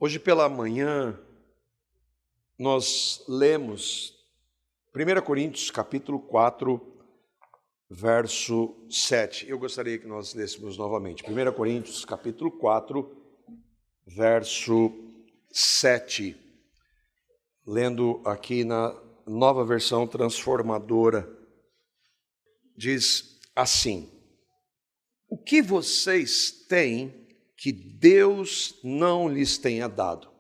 Hoje pela manhã, nós lemos 1 Coríntios capítulo 4, verso 7. Eu gostaria que nós lêssemos novamente. 1 Coríntios capítulo 4, verso 7. Lendo aqui na nova versão transformadora. Diz assim: o que vocês têm que Deus não lhes tenha dado?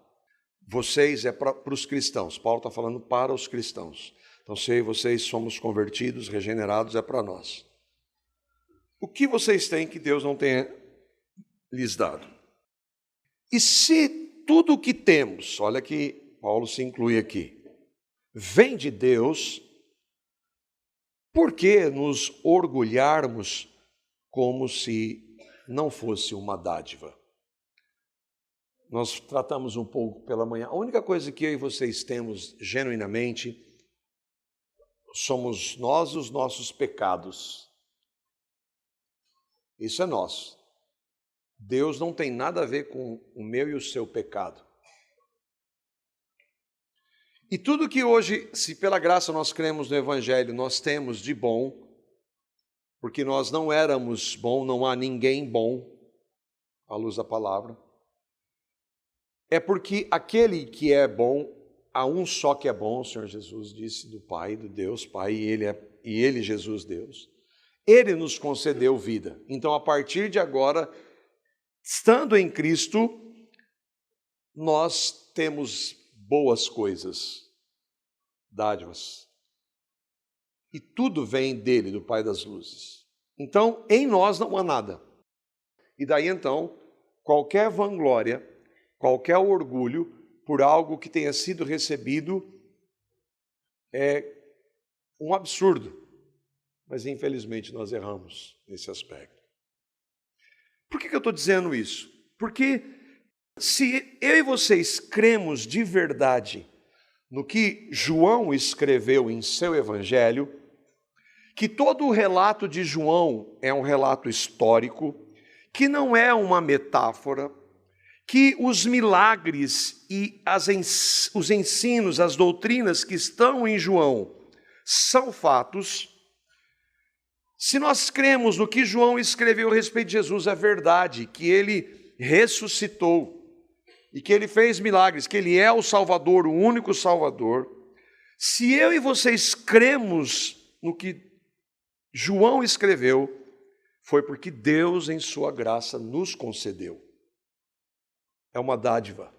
Vocês é para os cristãos. Paulo está falando para os cristãos. Então, se vocês somos convertidos, regenerados, é para nós. O que vocês têm que Deus não tenha lhes dado? E se tudo o que temos, olha que Paulo se inclui aqui, vem de Deus, por que nos orgulharmos como se não fosse uma dádiva? Nós tratamos um pouco pela manhã. A única coisa que eu e vocês temos genuinamente somos nós, os nossos pecados. Isso é nosso. Deus não tem nada a ver com o meu e o seu pecado. E tudo que hoje, se pela graça nós cremos no Evangelho, nós temos de bom, porque nós não éramos bom, não há ninguém bom, à luz da palavra, é porque aquele que é bom, há um só que é bom, o Senhor Jesus disse, do Pai, do Deus Pai, e ele, Jesus, Deus. Ele nos concedeu vida. Então, a partir de agora, estando em Cristo, nós temos boas coisas, dádivas. E tudo vem dele, do Pai das luzes. Então, em nós não há nada. E daí então, qualquer vanglória, qualquer orgulho por algo que tenha sido recebido é um absurdo. Mas infelizmente nós erramos nesse aspecto. Por que eu estou dizendo isso? Porque se eu e vocês cremos de verdade no que João escreveu em seu evangelho, que todo o relato de João é um relato histórico, que não é uma metáfora, que os milagres e os ensinos, as doutrinas que estão em João são fatos. Se nós cremos no que João escreveu a respeito de Jesus, é verdade, que ele ressuscitou e que ele fez milagres, que ele é o Salvador, o único Salvador. Se eu e vocês cremos no que João escreveu, foi porque Deus, em sua graça, nos concedeu. É uma dádiva.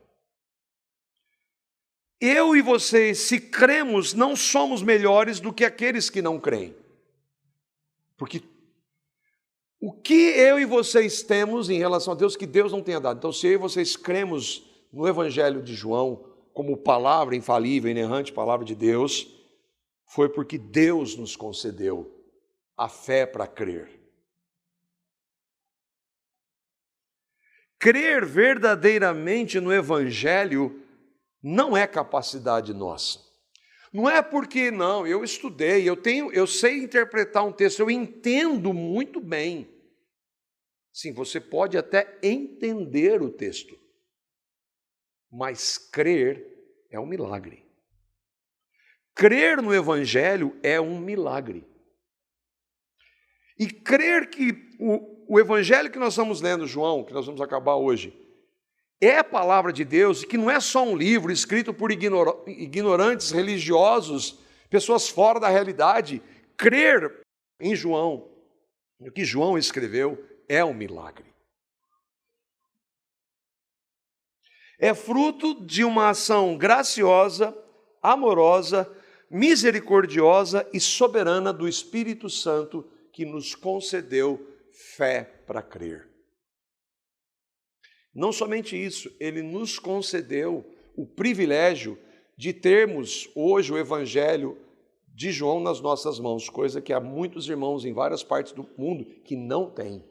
Eu e vocês, se cremos, não somos melhores do que aqueles que não creem. Porque o que eu e vocês temos em relação a Deus, que Deus não tenha dado. Então, se eu e vocês cremos no Evangelho de João, como palavra infalível, inerrante, palavra de Deus, foi porque Deus nos concedeu a fé para crer. Crer verdadeiramente no Evangelho não é capacidade nossa. Não é porque, não, eu estudei, eu sei interpretar um texto, eu entendo muito bem. Sim, você pode até entender o texto, mas crer é um milagre. Crer no Evangelho é um milagre. E crer que o Evangelho que nós estamos lendo, João, que nós vamos acabar hoje, é a palavra de Deus, e que não é só um livro escrito por ignorantes religiosos, pessoas fora da realidade. Crer em João, no que João escreveu, é um milagre. É fruto de uma ação graciosa, amorosa, misericordiosa e soberana do Espírito Santo, que nos concedeu fé para crer. Não somente isso, ele nos concedeu o privilégio de termos hoje o Evangelho de João nas nossas mãos, coisa que há muitos irmãos em várias partes do mundo que não têm.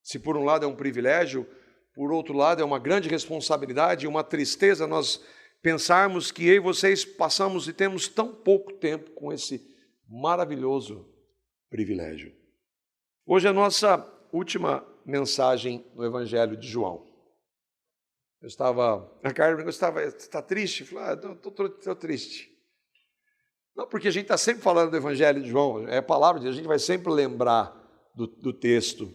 Se por um lado é um privilégio, por outro lado é uma grande responsabilidade e uma tristeza nós pensarmos que eu e vocês passamos e temos tão pouco tempo com esse maravilhoso privilégio. Hoje a nossa última mensagem no Evangelho de João. A Carmen está triste? Eu falei, estou triste. Não, porque a gente está sempre falando do Evangelho de João, é a palavra de Deus, a gente vai sempre lembrar do texto.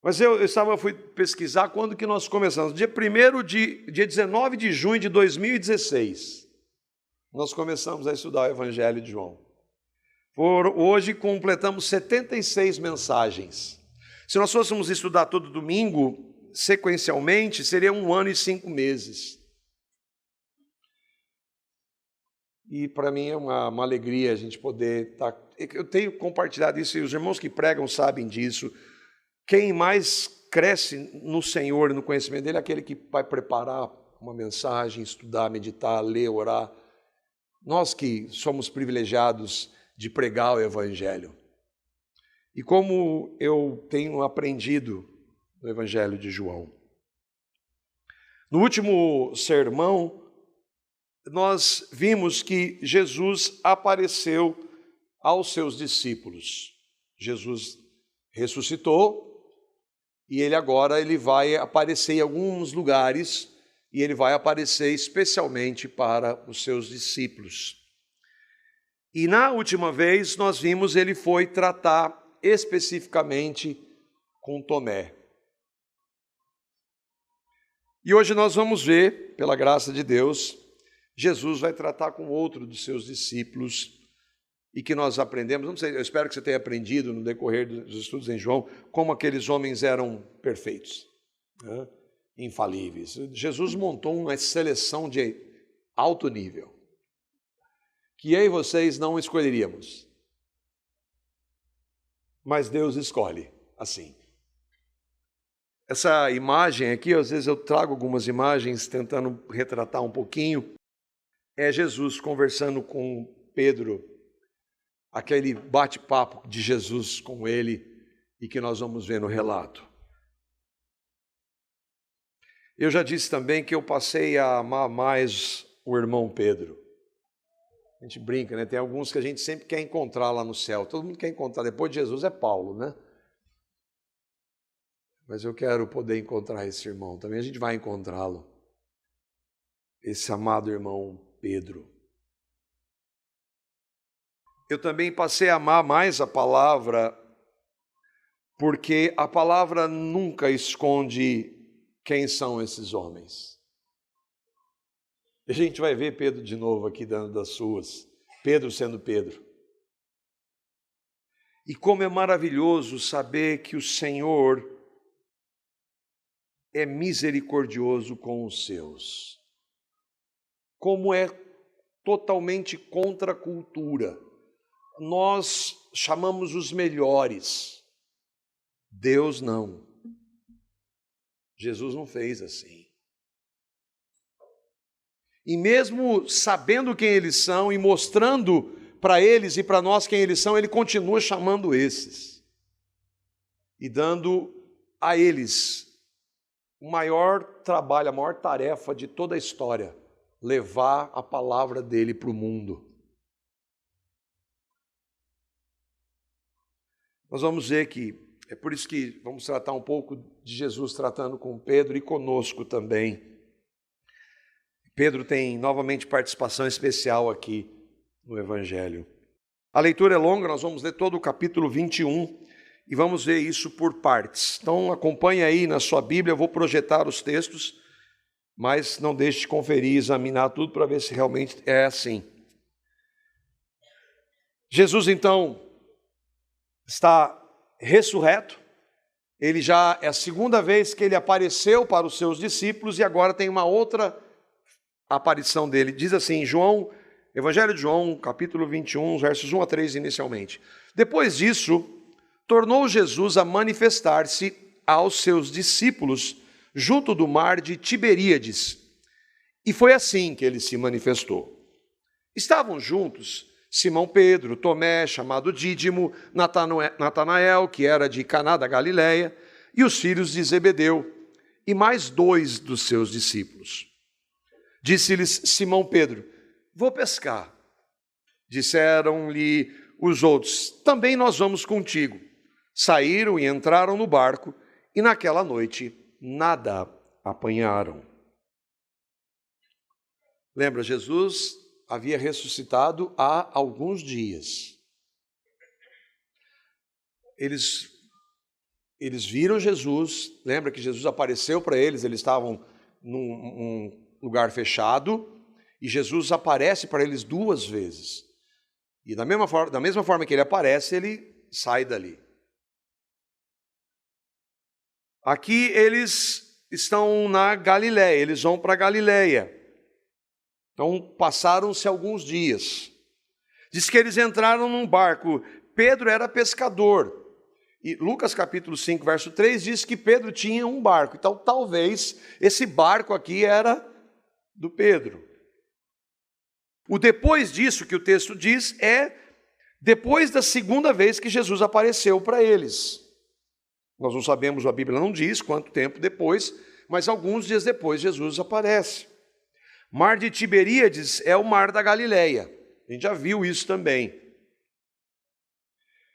Mas eu fui pesquisar quando que nós começamos. Dia 19 de junho de 2016, nós começamos a estudar o Evangelho de João. Hoje completamos 76 mensagens. Se nós fôssemos estudar todo domingo, sequencialmente, seria 1 ano e 5 meses. E para mim é uma alegria a gente poder estar... Eu tenho compartilhado isso e os irmãos que pregam sabem disso. Quem mais cresce no Senhor e no conhecimento dele é aquele que vai preparar uma mensagem, estudar, meditar, ler, orar. Nós que somos privilegiados de pregar o Evangelho. E como eu tenho aprendido no Evangelho de João. No último sermão, nós vimos que Jesus apareceu aos seus discípulos. Jesus ressuscitou e ele vai aparecer em alguns lugares e ele vai aparecer especialmente para os seus discípulos. E na última vez nós vimos ele foi tratar especificamente com Tomé. E hoje nós vamos ver, pela graça de Deus, Jesus vai tratar com outro dos seus discípulos e que nós aprendemos, não sei, eu espero que você tenha aprendido no decorrer dos estudos em João, como aqueles homens eram perfeitos, né? Infalíveis. Jesus montou uma seleção de alto nível, que eu e vocês não escolheríamos, mas Deus escolhe assim. Essa imagem aqui, às vezes eu trago algumas imagens tentando retratar um pouquinho, é Jesus conversando com Pedro, aquele bate-papo de Jesus com ele e que nós vamos ver no relato. Eu já disse também que eu passei a amar mais o irmão Pedro. A gente brinca, né? Tem alguns que a gente sempre quer encontrar lá no céu. Todo mundo quer encontrar. Depois de Jesus é Paulo, né? Mas eu quero poder encontrar esse irmão. Também a gente vai encontrá-lo. Esse amado irmão Pedro. Eu também passei a amar mais a palavra, porque a palavra nunca esconde quem são esses homens. A gente vai ver Pedro de novo aqui dando das suas. Pedro sendo Pedro. E como é maravilhoso saber que o Senhor é misericordioso com os seus. Como é totalmente contra a cultura. Nós chamamos os melhores. Deus não. Jesus não fez assim. E mesmo sabendo quem eles são e mostrando para eles e para nós quem eles são, ele continua chamando esses. E dando a eles o maior trabalho, a maior tarefa de toda a história, levar a palavra dele para o mundo. Nós vamos ver que, é por isso que vamos tratar um pouco de Jesus tratando com Pedro e conosco também. Pedro tem novamente participação especial aqui no Evangelho. A leitura é longa, nós vamos ler todo o capítulo 21 e vamos ver isso por partes. Então acompanhe aí na sua Bíblia, eu vou projetar os textos, mas não deixe de conferir, examinar tudo para ver se realmente é assim. Jesus então está ressurreto, ele já é a segunda vez que ele apareceu para os seus discípulos e agora tem uma outra aparição dele. Diz assim, Evangelho de João, capítulo 21, versos 1 a 3 inicialmente. Depois disso, tornou Jesus a manifestar-se aos seus discípulos junto do mar de Tiberíades. E foi assim que ele se manifestou. Estavam juntos Simão Pedro, Tomé, chamado Dídimo, Natanael, que era de Caná da Galileia, e os filhos de Zebedeu, e mais 2 dos seus discípulos. Disse-lhes Simão Pedro, vou pescar. Disseram-lhe os outros, também nós vamos contigo. Saíram e entraram no barco, e naquela noite nada apanharam. Lembra, Jesus havia ressuscitado há alguns dias. Eles viram Jesus, lembra que Jesus apareceu para eles, eles estavam num lugar fechado, e Jesus aparece para eles 2 vezes. E da mesma forma que ele aparece, ele sai dali. Aqui eles estão na Galiléia, eles vão para Galiléia. Então passaram-se alguns dias. Diz que eles entraram num barco. Pedro era pescador. E Lucas capítulo 5, verso 3 diz que Pedro tinha um barco. Então talvez esse barco aqui era do Pedro. O depois disso que o texto diz é depois da segunda vez que Jesus apareceu para eles. Nós não sabemos, a Bíblia não diz quanto tempo depois, mas alguns dias depois Jesus aparece. Mar de Tiberíades é o mar da Galileia. A gente já viu isso também.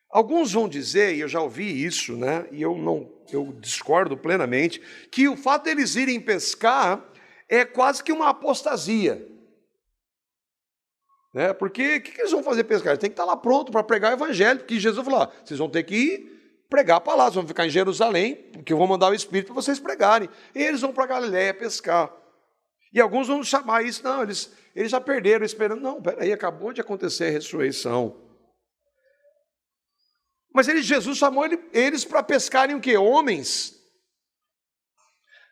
Alguns vão dizer, e eu já ouvi isso, né? E eu discordo plenamente, que o fato deles irem pescar é quase que uma apostasia. Né? Porque o que eles vão fazer pescar? Eles têm que estar lá pronto para pregar o evangelho, porque Jesus falou, vocês vão ter que ir pregar a palavra, vocês vão ficar em Jerusalém, porque eu vou mandar o Espírito para vocês pregarem. E eles vão para a Galileia pescar. E alguns vão chamar isso, não, eles já perderam esperando. Não, peraí, acabou de acontecer a ressurreição. Mas Jesus chamou eles para pescarem o quê? Homens.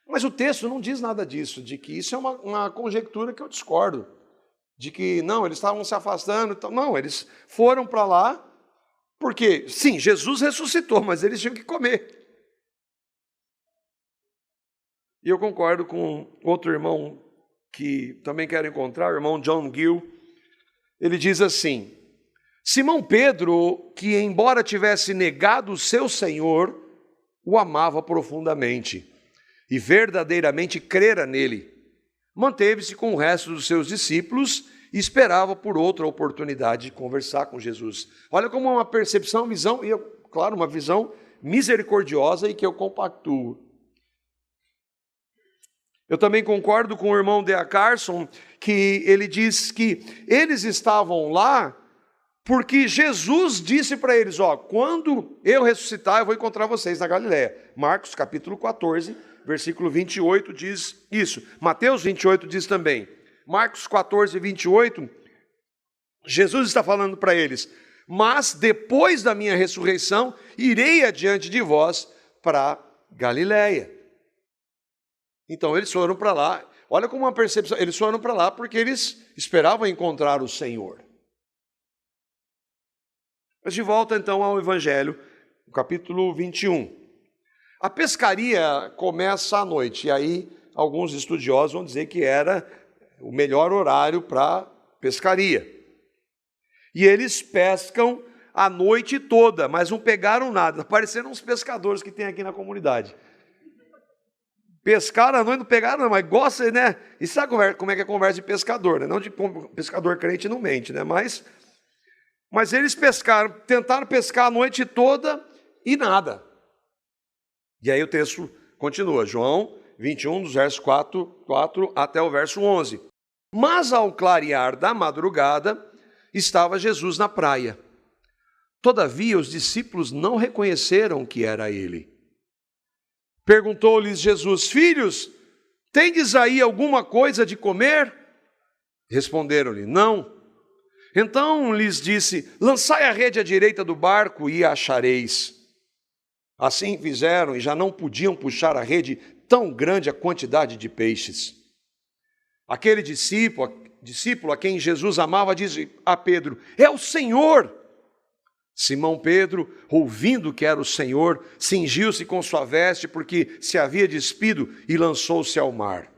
Mas o texto não diz nada disso, de que isso é uma conjectura que eu discordo. De que, não, eles estavam se afastando. Então, não, eles foram para lá, porque, sim, Jesus ressuscitou, mas eles tinham que comer. E eu concordo com outro irmão que também quero encontrar, o irmão John Gill. Ele diz assim, Simão Pedro, que embora tivesse negado o seu Senhor, o amava profundamente e verdadeiramente crera nele. Manteve-se com o resto dos seus discípulos e esperava por outra oportunidade de conversar com Jesus. Olha como é uma percepção, visão, e claro, uma visão misericordiosa e que eu compactuo. Eu também concordo com o irmão D.A. Carson, que ele diz que eles estavam lá porque Jesus disse para eles, quando eu ressuscitar, eu vou encontrar vocês na Galileia. Marcos capítulo 14, versículo 28 diz isso. Mateus 28 diz também. Marcos 14, 28, Jesus está falando para eles, mas depois da minha ressurreição, irei adiante de vós para Galileia. Então eles foram para lá, olha como uma percepção, eles foram para lá porque eles esperavam encontrar o Senhor. Mas de volta então ao Evangelho, no capítulo 21. A pescaria começa à noite, e aí alguns estudiosos vão dizer que era o melhor horário para pescaria. E eles pescam a noite toda, mas não pegaram nada. Pareceram uns pescadores que tem aqui na comunidade. Pescaram à noite, não pegaram nada, mas gosta, né? E sabe como é que é a conversa de pescador, né? Não de pescador crente não mente, né? Mas eles pescaram, tentaram pescar a noite toda e nada. E aí o texto continua, João 21, dos versos 4 até o verso 11. Mas ao clarear da madrugada, estava Jesus na praia. Todavia os discípulos não reconheceram que era ele. Perguntou-lhes Jesus, filhos, tendes aí alguma coisa de comer? Responderam-lhe, não. Então lhes disse, lançai a rede à direita do barco e a achareis. Assim fizeram e já não podiam puxar a rede, tão grande a quantidade de peixes. Aquele discípulo a quem Jesus amava disse a Pedro, é o Senhor. Simão Pedro, ouvindo que era o Senhor, cingiu-se com sua veste porque se havia despido e lançou-se ao mar.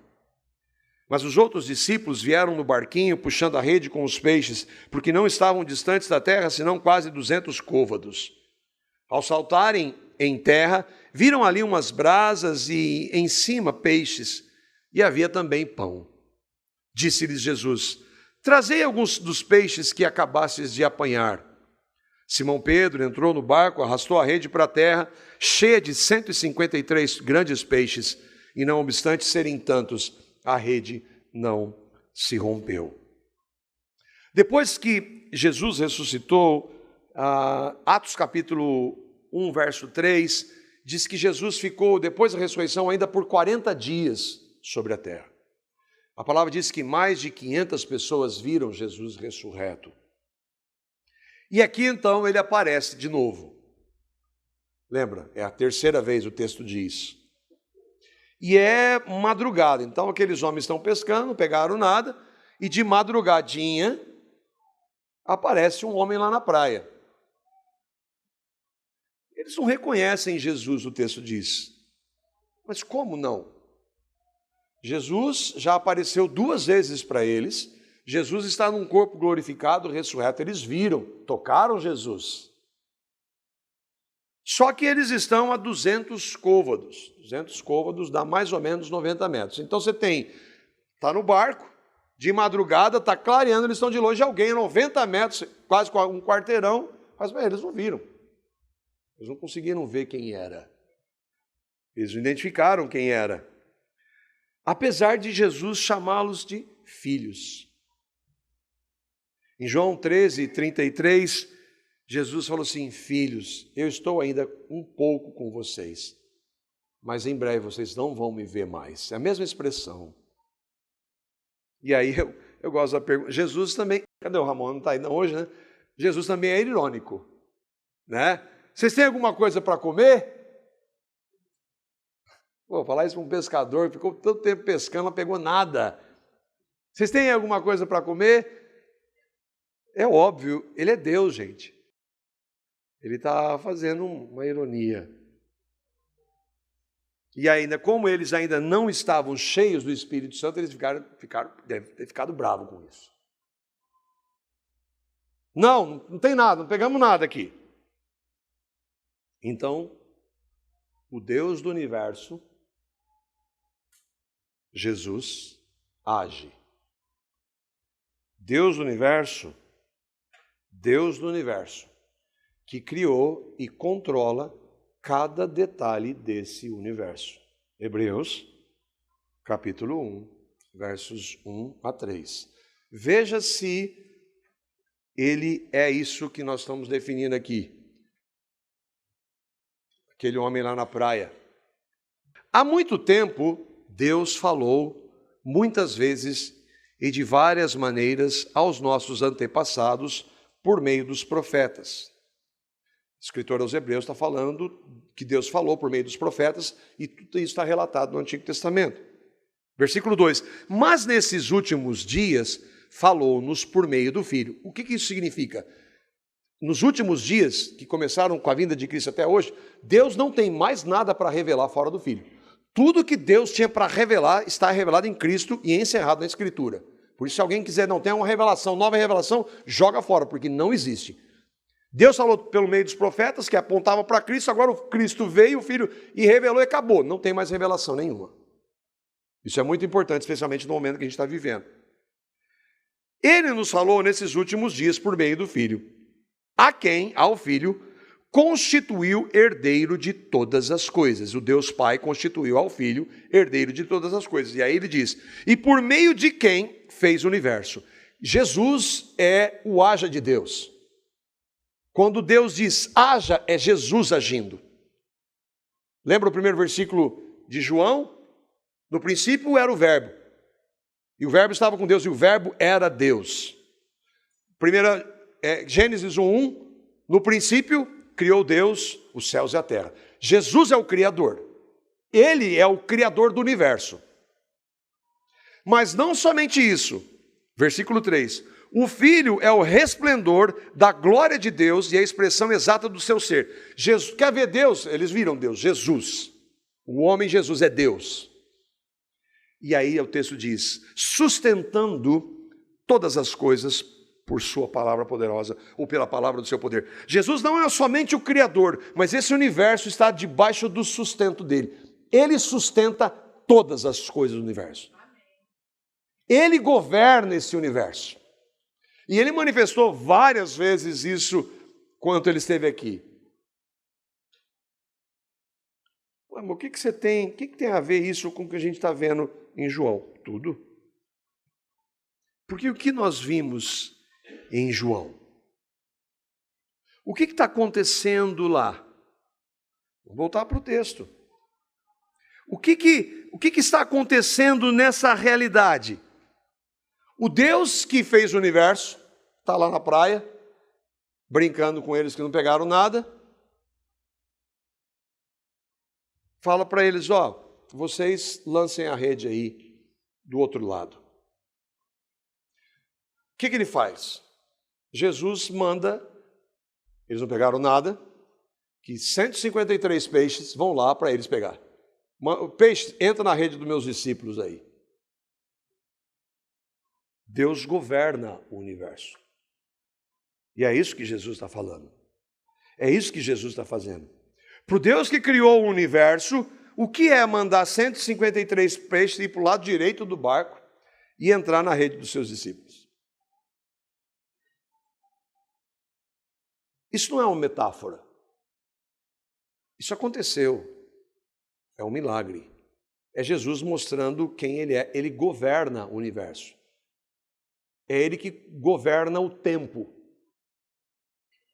Mas os outros discípulos vieram no barquinho puxando a rede com os peixes, porque não estavam distantes da terra, senão quase 200 côvados. Ao saltarem em terra, viram ali umas brasas e em cima peixes, e havia também pão. Disse-lhes Jesus, trazei alguns dos peixes que acabastes de apanhar. Simão Pedro entrou no barco, arrastou a rede para a terra, cheia de 153 grandes peixes, e não obstante serem tantos, a rede não se rompeu. Depois que Jesus ressuscitou, Atos capítulo 1, verso 3, diz que Jesus ficou, depois da ressurreição, ainda por 40 dias sobre a terra. A palavra diz que mais de 500 pessoas viram Jesus ressurreto. E aqui então ele aparece de novo. Lembra? É a terceira vez o texto diz. E é madrugada, então aqueles homens estão pescando, não pegaram nada, e de madrugadinha aparece um homem lá na praia. Eles não reconhecem Jesus, o texto diz. Mas como não? Jesus já apareceu 2 vezes para eles. Jesus está num corpo glorificado, ressurreto. Eles viram, tocaram Jesus. Só que eles estão a 200 côvados. 200 côvados dá mais ou menos 90 metros. Então você está no barco, de madrugada, está clareando, eles estão de longe de alguém, 90 metros, quase um quarteirão, mas eles não viram. Eles não conseguiram ver quem era. Eles não identificaram quem era. Apesar de Jesus chamá-los de filhos. Em João 13, 33, Jesus falou assim: filhos, eu estou ainda um pouco com vocês, mas em breve vocês não vão me ver mais. É a mesma expressão. E aí eu gosto da pergunta. Jesus também, cadê o Ramon? Não está aí não, hoje, né? Jesus também é irônico, né? Vocês têm alguma coisa para comer? Vou falar isso para um pescador, ficou tanto tempo pescando, não pegou nada. Vocês têm alguma coisa para comer? É óbvio, ele é Deus, gente. Ele está fazendo uma ironia. E ainda, como eles ainda não estavam cheios do Espírito Santo, eles devem ter ficado bravos com isso. Não tem nada, não pegamos nada aqui. Então, o Deus do universo, Jesus, age. Deus do universo, que criou e controla cada detalhe desse universo. Hebreus, capítulo 1, versos 1 a 3. Veja se ele é isso que nós estamos definindo aqui. Aquele homem lá na praia. Há muito tempo, Deus falou muitas vezes e de várias maneiras aos nossos antepassados por meio dos profetas. O escritor aos Hebreus está falando que Deus falou por meio dos profetas e tudo isso está relatado no Antigo Testamento. Versículo 2. Mas nesses últimos dias falou-nos por meio do Filho. O que isso significa? Nos últimos dias, que começaram com a vinda de Cristo até hoje, Deus não tem mais nada para revelar fora do Filho. Tudo que Deus tinha para revelar está revelado em Cristo e encerrado na Escritura. Por isso, se alguém quiser não ter uma revelação, nova revelação, joga fora, porque não existe. Deus falou pelo meio dos profetas que apontavam para Cristo, agora o Cristo veio, o Filho, e revelou e acabou. Não tem mais revelação nenhuma. Isso é muito importante, especialmente no momento que a gente está vivendo. Ele nos falou nesses últimos dias por meio do Filho, a quem, ao Filho, constituiu herdeiro de todas as coisas. O Deus Pai constituiu ao Filho herdeiro de todas as coisas. E aí ele diz, e por meio de quem fez o universo. Jesus é o haja de Deus. Quando Deus diz haja, é Jesus agindo. Lembra o primeiro versículo de João? No princípio era o verbo. E o verbo estava com Deus e o verbo era Deus. Gênesis 1:1, no princípio criou Deus os céus e a terra. Jesus é o Criador. Ele é o Criador do universo. Mas não somente isso. Versículo 3. O Filho é o resplendor da glória de Deus e a expressão exata do seu ser. Jesus, quer ver Deus? Eles viram Deus, Jesus. O homem Jesus é Deus. E aí o texto diz, sustentando todas as coisas por sua palavra poderosa, ou pela palavra do seu poder. Jesus não é somente o Criador, mas esse universo está debaixo do sustento dele. Ele sustenta todas as coisas do universo. Ele governa esse universo. E ele manifestou várias vezes isso quanto ele esteve aqui. Mas o que você tem, o que tem a ver isso com o que a gente está vendo em João? Tudo. Porque o que nós vimos em João? O que está acontecendo lá? Vou voltar para o texto. O que está acontecendo nessa realidade? O Deus que fez o universo está lá na praia, brincando com eles que não pegaram nada. Fala para eles, vocês lancem a rede aí do outro lado. O que ele faz? Jesus manda, eles não pegaram nada, que 153 peixes vão lá para eles pegar. O peixe entra na rede dos meus discípulos aí. Deus governa o universo. E é isso que Jesus está falando. É isso que Jesus está fazendo. Para o Deus que criou o universo, o que é mandar 153 peixes ir para o lado direito do barco e entrar na rede dos seus discípulos? Isso não é uma metáfora. Isso aconteceu. É um milagre. É Jesus mostrando quem ele é. Ele governa o universo. É ele que governa o tempo.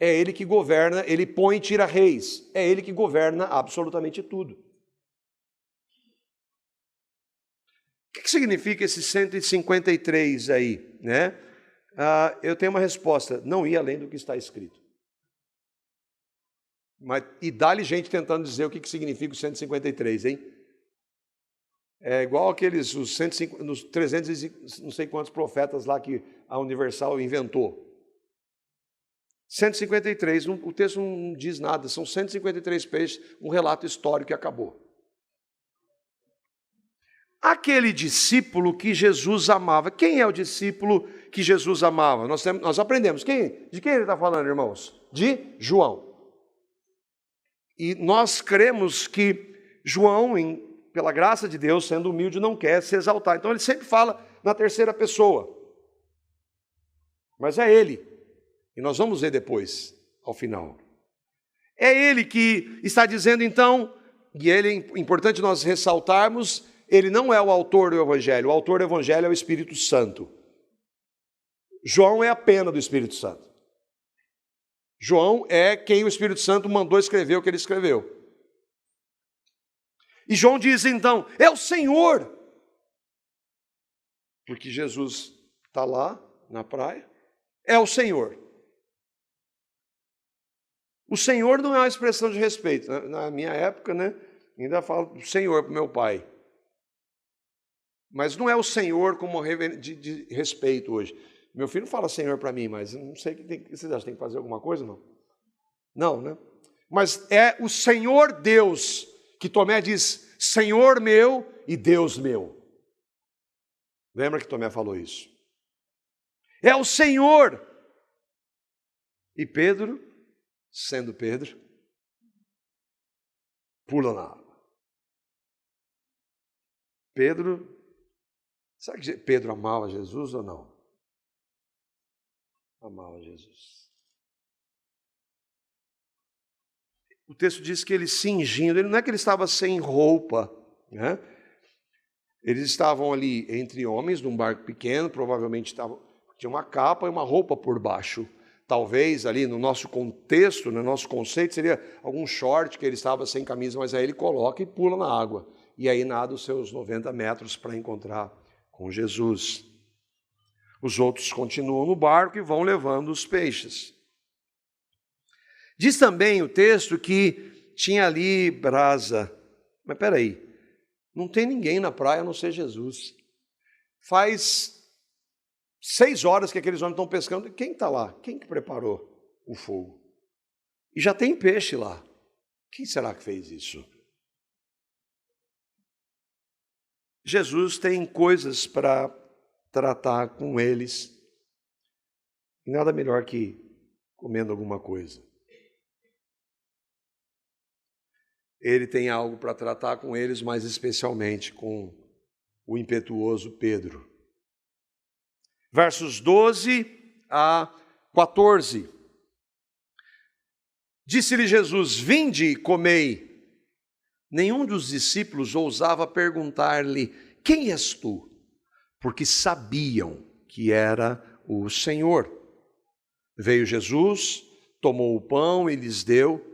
É ele que governa, ele põe e tira reis. É ele que governa absolutamente tudo. O que significa esses 153 aí, né? Eu tenho uma resposta, não ia além do que está escrito. E dá-lhe gente tentando dizer o que significa os 153, hein? É igual aqueles, os 300 e não sei quantos profetas lá que a Universal inventou. 153, o texto não diz nada, são 153 peixes, um relato histórico que acabou. Aquele discípulo que Jesus amava, quem é o discípulo que Jesus amava? Nós aprendemos, de quem ele está falando, irmãos? De João. E nós cremos que João, pela graça de Deus, sendo humilde, não quer se exaltar. Então ele sempre fala na terceira pessoa. Mas é ele. E nós vamos ver depois, ao final. É ele que está dizendo, então, e ele é importante nós ressaltarmos, ele não é o autor do Evangelho. O autor do Evangelho é o Espírito Santo. João é a pena do Espírito Santo. João é quem o Espírito Santo mandou escrever o que ele escreveu. E João diz então, é o Senhor. Porque Jesus está lá na praia, é o Senhor. O Senhor não é uma expressão de respeito. Na minha época, né, ainda falo Senhor para o meu pai. Mas não é o Senhor como de respeito hoje. Meu filho fala Senhor para mim, mas não sei o que vocês acham, tem que fazer alguma coisa, não? Não, né? Mas é o Senhor Deus, que Tomé diz, Senhor meu e Deus meu. Lembra que Tomé falou isso? É o Senhor. E Pedro, sendo Pedro, pula na água. Pedro, sabe que Pedro amava Jesus ou não? Amava Jesus. O texto diz que ele cingindo, não é que ele estava sem roupa, né? Eles estavam ali entre homens, num barco pequeno, provavelmente tinha uma capa e uma roupa por baixo. Talvez ali no nosso contexto, no nosso conceito, seria algum short que ele estava sem camisa, mas aí ele coloca e pula na água. E aí nada os seus 90 metros para encontrar com Jesus. Os outros continuam no barco e vão levando os peixes. Diz também o texto que tinha ali brasa. Mas espera aí, não tem ninguém na praia a não ser Jesus. Faz 6 horas que aqueles homens estão pescando. Quem está lá? Quem que preparou o fogo? E já tem peixe lá. Quem será que fez isso? Jesus tem coisas para tratar com eles. E nada melhor que comendo alguma coisa. Ele tem algo para tratar com eles, mas especialmente com o impetuoso Pedro. Versos 12 a 14. Disse-lhe Jesus: vinde e comei. Nenhum dos discípulos ousava perguntar-lhe: quem és tu? Porque sabiam que era o Senhor. Veio Jesus, tomou o pão e lhes deu,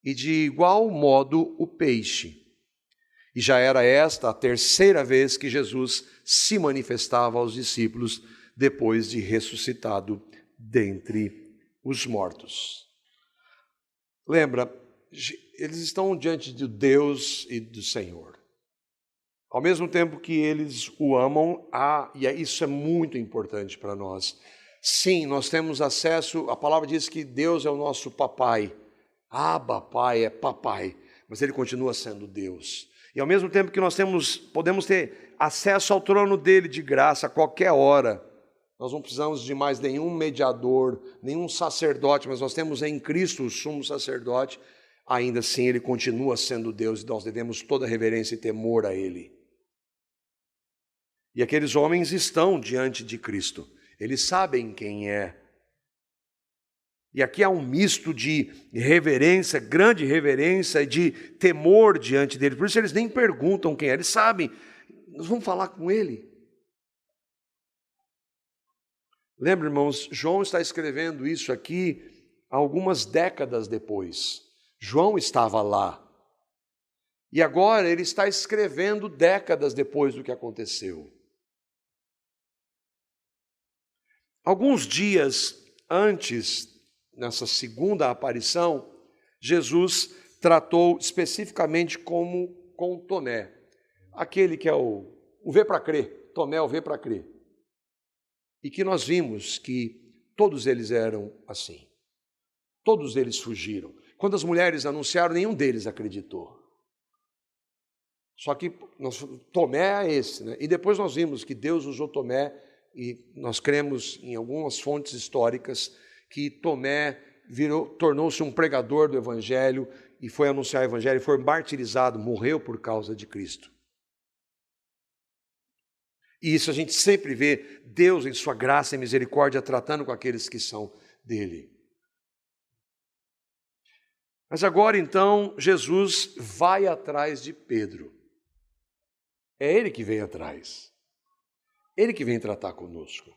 e de igual modo o peixe. E já era esta a terceira vez que Jesus se manifestava aos discípulos depois de ressuscitado dentre os mortos. Lembra, eles estão diante de Deus e do Senhor. Ao mesmo tempo que eles o amam, e isso é muito importante para nós. Sim, nós temos acesso, a palavra diz que Deus é o nosso papai. Abba, pai, é papai, mas ele continua sendo Deus. E ao mesmo tempo que nós podemos ter acesso ao trono dele de graça a qualquer hora, nós não precisamos de mais nenhum mediador, nenhum sacerdote, mas nós temos em Cristo o sumo sacerdote, ainda assim ele continua sendo Deus e nós devemos toda reverência e temor a ele. E aqueles homens estão diante de Cristo, eles sabem quem é. E aqui há um misto de reverência, grande reverência e de temor diante dele. Por isso eles nem perguntam quem é, eles sabem. Nós vamos falar com ele. Lembra, irmãos, João está escrevendo isso aqui algumas décadas depois. João estava lá. E agora ele está escrevendo décadas depois do que aconteceu. Alguns dias antes, nessa segunda aparição, Jesus tratou especificamente com Tomé, aquele que é o ver para crer, Tomé, o ver para crer. E que nós vimos que todos eles eram assim, todos eles fugiram. Quando as mulheres anunciaram, nenhum deles acreditou. Só que Tomé é esse, né? E depois nós vimos que Deus usou Tomé, e nós cremos em algumas fontes históricas que Tomé tornou-se um pregador do Evangelho e foi anunciar o Evangelho, foi martirizado, morreu por causa de Cristo. E isso a gente sempre vê Deus em sua graça e misericórdia tratando com aqueles que são dele. Mas agora então Jesus vai atrás de Pedro. É ele que vem atrás. Ele que vem tratar conosco.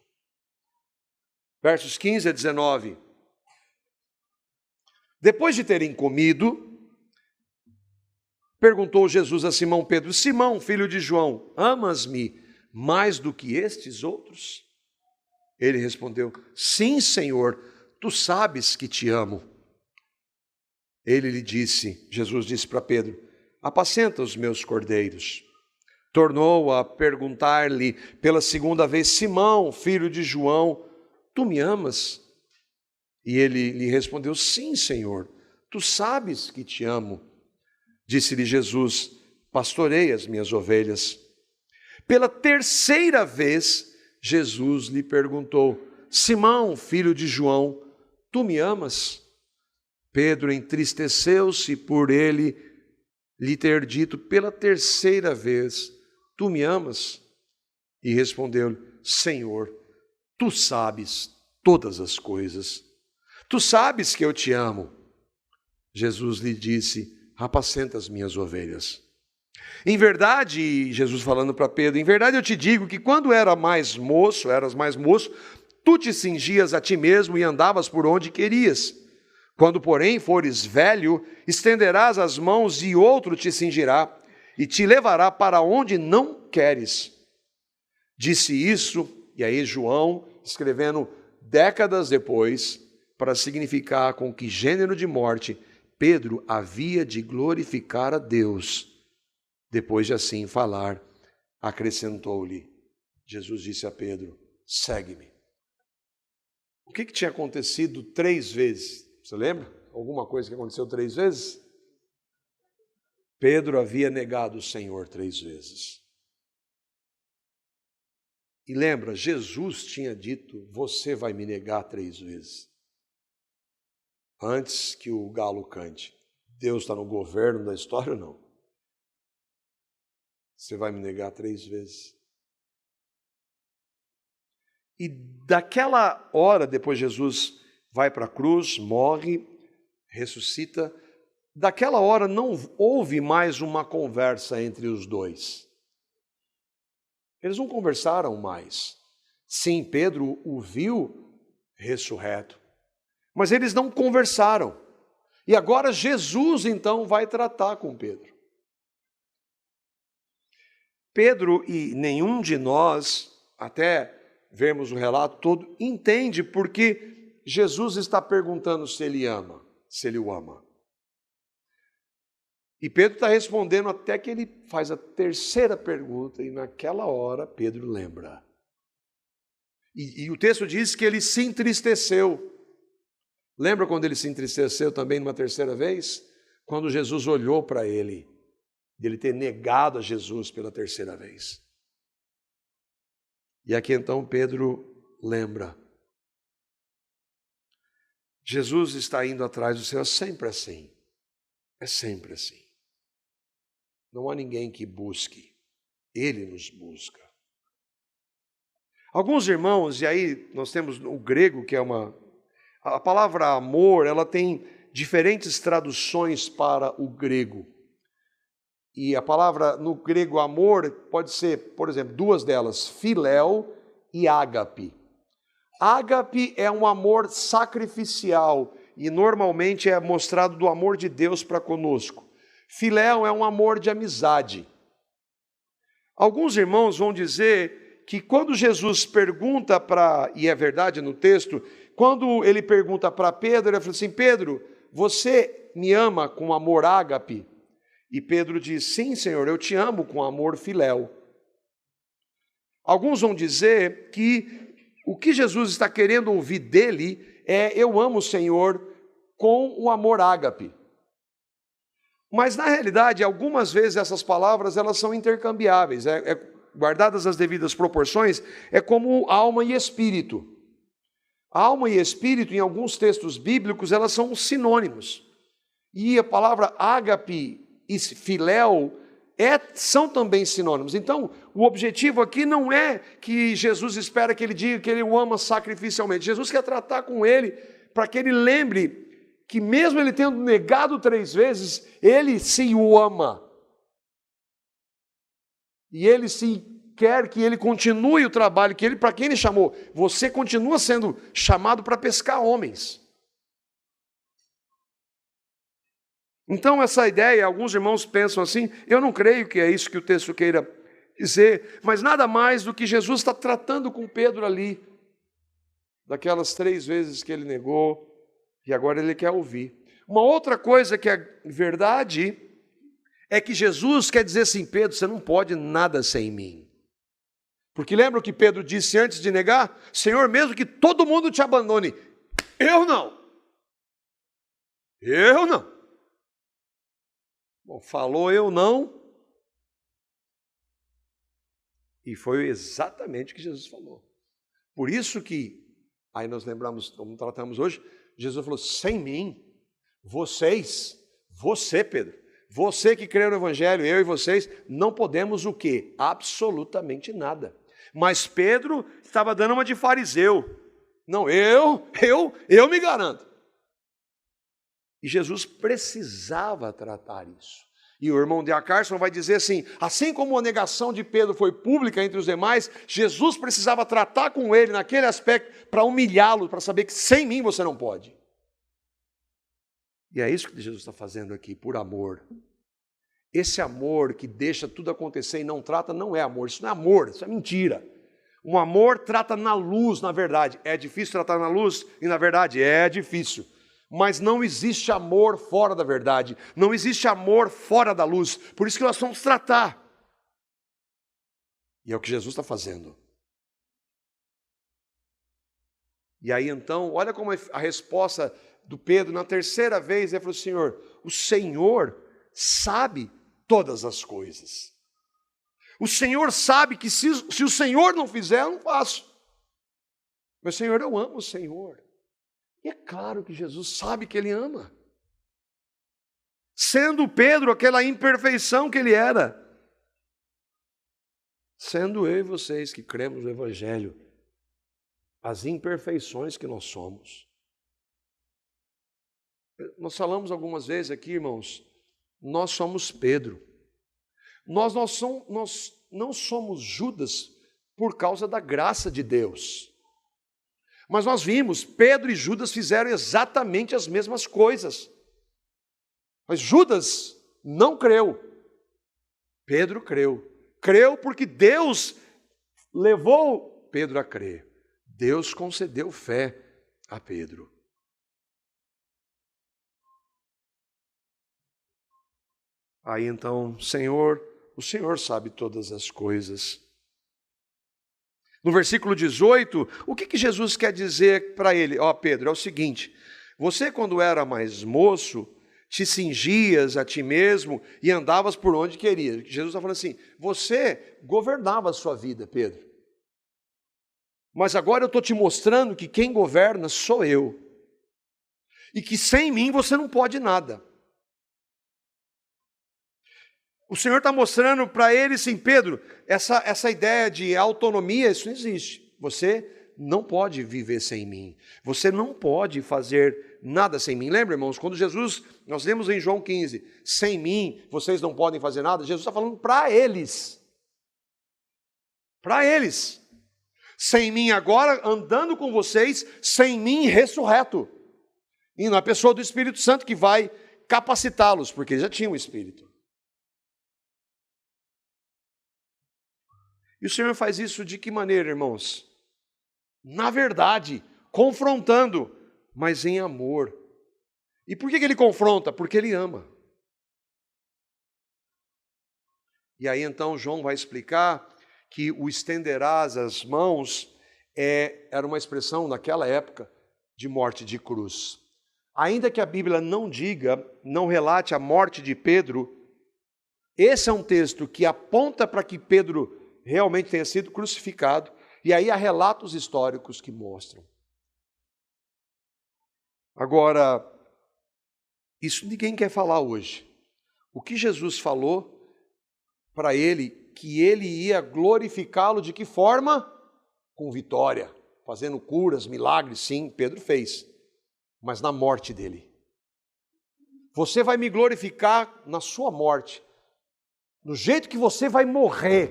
Versos 15 a 19. Depois de terem comido, perguntou Jesus a Simão Pedro: Simão, filho de João, amas-me mais do que estes outros? Ele respondeu: sim, Senhor, tu sabes que te amo. Jesus disse para Pedro: apacenta os meus cordeiros. Tornou a perguntar-lhe pela segunda vez: Simão, filho de João, tu me amas? E ele lhe respondeu: sim, Senhor, tu sabes que te amo. Disse-lhe Jesus: pastorei as minhas ovelhas. Pela terceira vez, Jesus lhe perguntou: Simão, filho de João, tu me amas? Pedro entristeceu-se por ele lhe ter dito pela terceira vez: tu me amas? E respondeu-lhe: Senhor, tu sabes todas as coisas. Tu sabes que eu te amo. Jesus lhe disse: apacenta as minhas ovelhas. Em verdade, Jesus falando para Pedro, em verdade eu te digo que quando eras mais moço, tu te cingias a ti mesmo e andavas por onde querias. Quando, porém, fores velho, estenderás as mãos e outro te cingirá e te levará para onde não queres. Disse isso, e aí João, escrevendo décadas depois, para significar com que gênero de morte Pedro havia de glorificar a Deus. Depois de assim falar, acrescentou-lhe, Jesus disse a Pedro: segue-me. O que tinha acontecido 3 vezes? Você lembra? Alguma coisa que aconteceu 3 vezes? Pedro havia negado o Senhor 3 vezes. E lembra, Jesus tinha dito: você vai me negar 3 vezes. Antes que o galo cante. Deus está no governo da história ou não? Você vai me negar 3 vezes. E daquela hora, depois Jesus vai para a cruz, morre, ressuscita. Daquela hora não houve mais uma conversa entre os dois. Eles não conversaram mais. Sim, Pedro o viu ressurreto, mas eles não conversaram. E agora Jesus então vai tratar com Pedro. Pedro e nenhum de nós, até vermos o relato todo, entende porque Jesus está perguntando se ele ama, se ele o ama. E Pedro está respondendo até que ele faz a terceira pergunta, e naquela hora Pedro lembra. E o texto diz que ele se entristeceu. Lembra quando ele se entristeceu também numa terceira vez? Quando Jesus olhou para ele, de ele ter negado a Jesus pela terceira vez. E aqui então Pedro lembra. Jesus está indo atrás do Senhor, é sempre assim. É sempre assim. Não há ninguém que busque, Ele nos busca. Alguns irmãos, e aí nós temos o grego, que é a palavra amor, ela tem diferentes traduções para o grego. E a palavra no grego amor pode ser, por exemplo, duas delas, filéu e ágape. Ágape é um amor sacrificial e normalmente é mostrado do amor de Deus para conosco. Filéu é um amor de amizade. Alguns irmãos vão dizer que quando Jesus pergunta e é verdade no texto, quando ele pergunta para Pedro, ele fala assim, Pedro, você me ama com amor ágape? E Pedro diz, sim, Senhor, eu te amo com amor filéu. Alguns vão dizer que o que Jesus está querendo ouvir dele é, eu amo o Senhor com o amor ágape. Mas, na realidade, algumas vezes essas palavras elas são intercambiáveis, guardadas as devidas proporções, é como alma e espírito. Alma e espírito, em alguns textos bíblicos, elas são sinônimos. E a palavra ágape e filéu são também sinônimos. Então, o objetivo aqui não é que Jesus espera que ele diga que ele o ama sacrificialmente. Jesus quer tratar com ele para que ele lembre que mesmo ele tendo negado 3 vezes, ele sim o ama. E ele sim quer que ele continue o trabalho para quem ele chamou. Você continua sendo chamado para pescar homens. Então essa ideia, alguns irmãos pensam assim, eu não creio que é isso que o texto queira dizer, mas nada mais do que Jesus está tratando com Pedro ali, daquelas 3 vezes que ele negou, e agora ele quer ouvir. Uma outra coisa que é verdade é que Jesus quer dizer assim, Pedro, você não pode nada sem mim. Porque lembra o que Pedro disse antes de negar? Senhor, mesmo que todo mundo te abandone, eu não. Eu não. Bom, falou eu não, e foi exatamente o que Jesus falou. Por isso que, aí nós lembramos, como tratamos hoje, Jesus falou, sem mim, você Pedro, você que crê no Evangelho, eu e vocês, não podemos o quê? Absolutamente nada. Mas Pedro estava dando uma de fariseu. Não, eu me garanto. E Jesus precisava tratar isso. E o irmão D.A. Carson vai dizer assim como a negação de Pedro foi pública entre os demais, Jesus precisava tratar com ele naquele aspecto para humilhá-lo, para saber que sem mim você não pode. E é isso que Jesus está fazendo aqui, por amor. Esse amor que deixa tudo acontecer e não trata, não é amor. Isso não é amor, isso é mentira. Um amor trata na luz, na verdade. É difícil tratar na luz? E na verdade é difícil. Mas não existe amor fora da verdade. Não existe amor fora da luz. Por isso que nós vamos tratar. E é o que Jesus está fazendo. E aí então, olha como a resposta do Pedro, na terceira vez, ele falou, Senhor, o Senhor sabe todas as coisas. O Senhor sabe que se o Senhor não fizer, eu não faço. Mas, Senhor, eu amo o Senhor. E é claro que Jesus sabe que Ele ama. Sendo Pedro aquela imperfeição que ele era. Sendo eu e vocês que cremos no Evangelho, as imperfeições que nós somos. Nós falamos algumas vezes aqui, irmãos, nós somos Pedro. Nós não somos Judas por causa da graça de Deus. Mas nós vimos, Pedro e Judas fizeram exatamente as mesmas coisas. Mas Judas não creu. Pedro creu. Creu porque Deus levou Pedro a crer. Deus concedeu fé a Pedro. Aí então, Senhor, o Senhor sabe todas as coisas. No versículo 18, o que Jesus quer dizer para ele? Ó, Pedro, é o seguinte: você, quando era mais moço, te cingias a ti mesmo e andavas por onde querias. Jesus está falando assim: você governava a sua vida, Pedro. Mas agora eu estou te mostrando que quem governa sou eu. E que sem mim você não pode nada. O Senhor está mostrando para ele, sim, Pedro, essa ideia de autonomia, isso não existe. Você não pode viver sem mim. Você não pode fazer nada sem mim. Lembra, irmãos, quando Jesus, nós lemos em João 15, sem mim vocês não podem fazer nada, Jesus está falando para eles. Para eles. Sem mim agora, andando com vocês, sem mim ressurreto. E na pessoa do Espírito Santo que vai capacitá-los, porque eles já tinham o Espírito. E o Senhor faz isso de que maneira, irmãos? Na verdade, confrontando, mas em amor. E por que ele confronta? Porque ele ama. E aí então João vai explicar que o estenderás as mãos era uma expressão naquela época de morte de cruz. Ainda que a Bíblia não diga, não relate a morte de Pedro, esse é um texto que aponta para que Pedro realmente tenha sido crucificado, e aí há relatos históricos que mostram. Agora, isso ninguém quer falar hoje. O que Jesus falou para ele, que ele ia glorificá-lo de que forma? Com vitória, fazendo curas, milagres, sim, Pedro fez, mas na morte dele. Você vai me glorificar na sua morte, no jeito que você vai morrer.